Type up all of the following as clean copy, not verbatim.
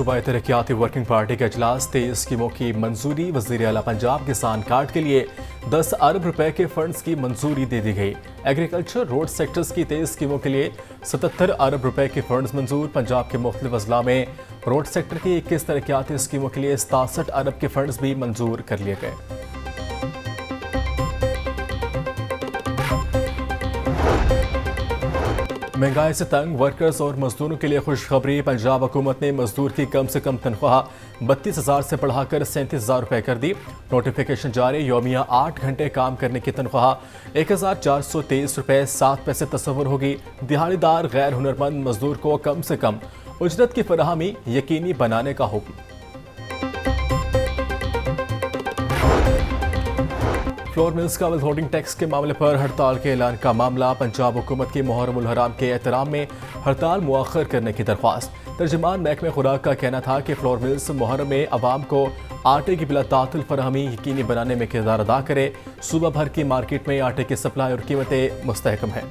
सूबाई तरक्याती working party का इजलास 23 स्कीमों की मंजूरी। वज़ीर आला पंजाब किसान कार्ड के लिए 10 अरब रुपए के फंड्स की मंजूरी दे दी गई। एग्रीकल्चर रोड सेक्टर्स की 23 स्कीमों के लिए 77 अरब रुपए के फंड्स मंजूर। पंजाब के मुख्तलिफ अजला में रोड सेक्टर की 21 तरक्याती स्कीमों के लिए 67 अरब के फंड्स भी मंजूर कर लिए गए। महंगाई से तंग वर्कर्स और मजदूरों के लिए खुशखबरी। पंजाब हुकूमत ने मजदूर की कम से कम तनख्वाह 32,000 से बढ़ाकर 37,000 रुपये कर दी। नोटिफिकेशन जारी। योमिया 8 घंटे काम करने की तनख्वाह 1,423 रुपये 7 पैसे तस्वुर होगी। दिहाड़ीदार गैर हुनरमंद मजदूर को कम से कम उजरत की फराहमी यकीनी बनाने का हुक्म। फ्लोर मिल्स का विथहोल्डिंग टैक्स के मामले पर हड़ताल के ऐलान का मामला। पंजाब हुकूमत की मुहर्रम उल हराम के एहतराम में हड़ताल मुअख्खर करने की दरख्वास्त। तर्जुमान महकमे खुराक का कहना था कि फ्लोर मिल्स मुहर्रम में अवाम को आटे की बिला तातुल फराहमी यकीनी बनाने में किरदार अदा करे। सूबा भर की मार्केट में आटे की सप्लाई और कीमतें मुस्तहकम हैं।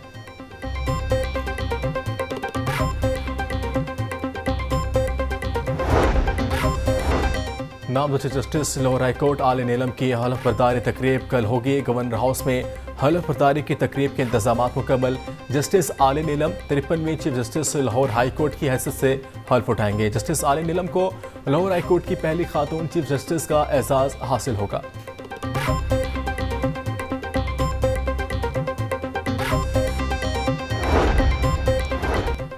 नामजद जस्टिस लाहौर हाई कोर्ट आले नीलम की हलफ बर्दारी तकरीब कल होगी। गवर्नर हाउस में हलफ बर्दारी की तकरीब के इंतजाम मुकम्मल। जस्टिस आले नीलम 53वीं chief justice Lahore High Court की हैसियत से हल्फ उठाएंगे। जस्टिस आले नीलम को लाहौर हाई कोर्ट की पहली खातून चीफ जस्टिस का एजाज हासिल होगा।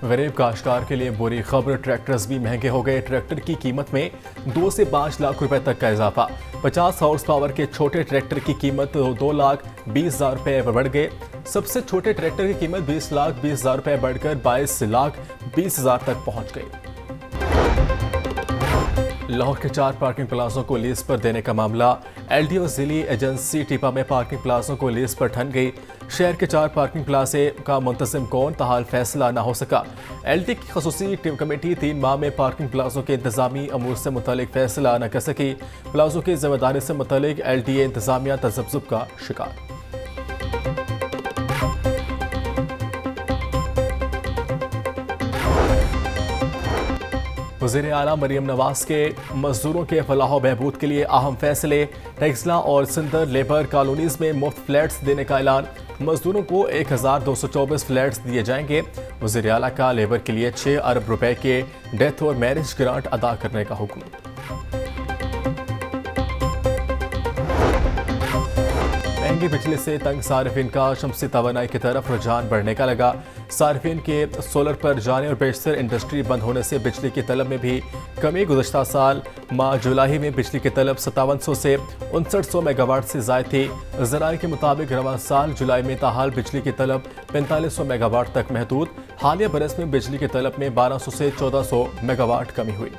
गरीब काश्तकार के लिए बुरी खबर। ट्रैक्टर्स भी महंगे हो गए। ट्रैक्टर की कीमत में 2 से 5 लाख रुपए तक का इजाफा। 50 हॉर्स पावर के छोटे ट्रैक्टर की कीमत 2,20,000 रुपए बढ़ गए। सबसे छोटे ट्रैक्टर की कीमत 20,20,000 रुपए बढ़कर 22,20,000 तक पहुंच गई। लाहौर के 4 पार्किंग प्लाजों को लीज पर देने का मामला। LDO जिली एजेंसी टिपा में पार्किंग प्लाजों को लीज पर ठन गई। शहर के 4 पार्किंग प्लाजे का मुंतजिम कौन, ताहाल फैसला न हो सका। LD की खसूसी कमेटी 3 माह में पार्किंग प्लाजों के इंतजामी अमूर से मुतालिक फैसला न कर सकी। प्लाजों की जिम्मेदारी से मुतालिक LDA इंतजामिया तजब्जुब का शिकार। वज़ीर आला मरियम नवाज के मजदूरों के फलाह बहबूद के लिए अहम फैसले। टेक्सला और सिंदर लेबर कॉलोनीज में मुफ्त फ्लैट्स देने का ऐलान। मजदूरों को 1,224 फ्लैट्स दिए जाएंगे। वज़ीर आला का लेबर के लिए 6 अरब रुपए के डेथ और मैरिज ग्रांट अदा करने का हुक्म। महंगी बिजली से तंग सार्फिन का शमसी तवानाई की तरफ रुझान बढ़ने का लगा। सार्फिन के सोलर पर जाने और बेशतर इंडस्ट्री बंद होने से बिजली की तलब में भी कमी। गुज़श्ता साल माह जुलाई में बिजली की तलब 5700 से 5900 मेगावाट से ज़ायद थी। ज़राए के मुताबिक रवां साल जुलाई में ताहाल बिजली की तलब 4500 मेगावाट तक महदूद। हालिया बरस में बिजली की तलब में 1200 से 1400 मेगावाट कमी हुई।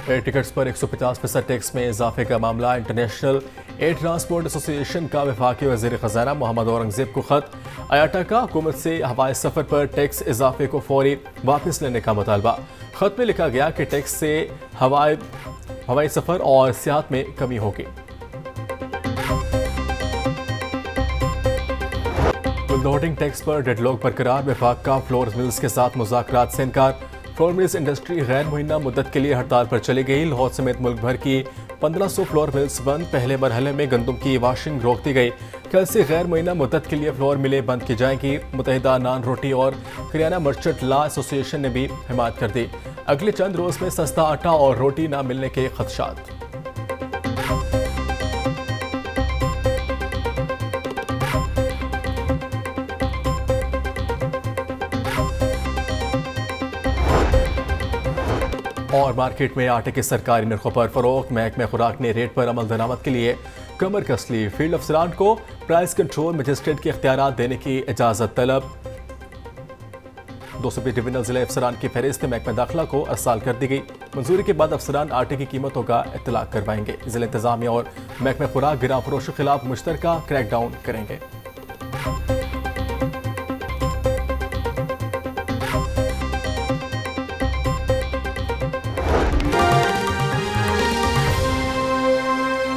एयर टिकट्स पर 150% टैक्स में इजाफे का मामला। इंटरनेशनल एयर ट्रांसपोर्ट एसोसिएशन का वफाकी वज़ीर ख़ज़ाना मोहम्मद औरंगज़ेब को ख़त। आयाटा का हुकूमत से हवाई सफ़र पर टैक्स इजाफे को फौरी वापस लेने का मुतालबा। ख़त में लिखा गया कि टैक्स से हवाई सफ़र और सियाहत में कमी होगी। विथहोल्डिंग टैक्स पर डेडलॉक बरकरार। वफाक का फ्लोर मिल्स के साथ मुज़ाकरात से इनकार। फ्लोर मिल्स इंडस्ट्री गैर मुहिन्ना मुद्दत के लिए हड़ताल पर चली गई। लाहौर समेत मुल्क भर की 1500 फ्लोर मिल्स बंद। पहले मरहले में गंदम की वाशिंग रोक दी गई। कल से गैर मुहिन्ना मुद्दत के लिए फ्लोर मिलें बंद की जाएंगी। मुत्तहिदा नान रोटी और करियाना मर्चेंट लॉ एसोसिएशन ने भी हिमायत कर दी। अगले चंद रोज में सस्ता आटा और रोटी न मिलने के खदशात। और मार्केट में आटे के सरकारी नरखों पर फरोख्त। महकमे खुराक ने रेट पर अमल दरामद के लिए कमर कस ली। फील्ड अफसरान को प्राइस कंट्रोल मजिस्ट्रेट के इख्तियारात देने की इजाज़त तलब। 220 डिविजनल जिले अफसरान की फहरिस्त महकमा दाखिला को अरसाल कर दी गई। मंजूरी के बाद अफसरान आटे की कीमतों का इत्तलाक करवाएंगे। जिला इंतजामिया और महकमा खुराक गिरा फरोशों के खिलाफ मुश्तरका क्रैकडाउन करेंगे।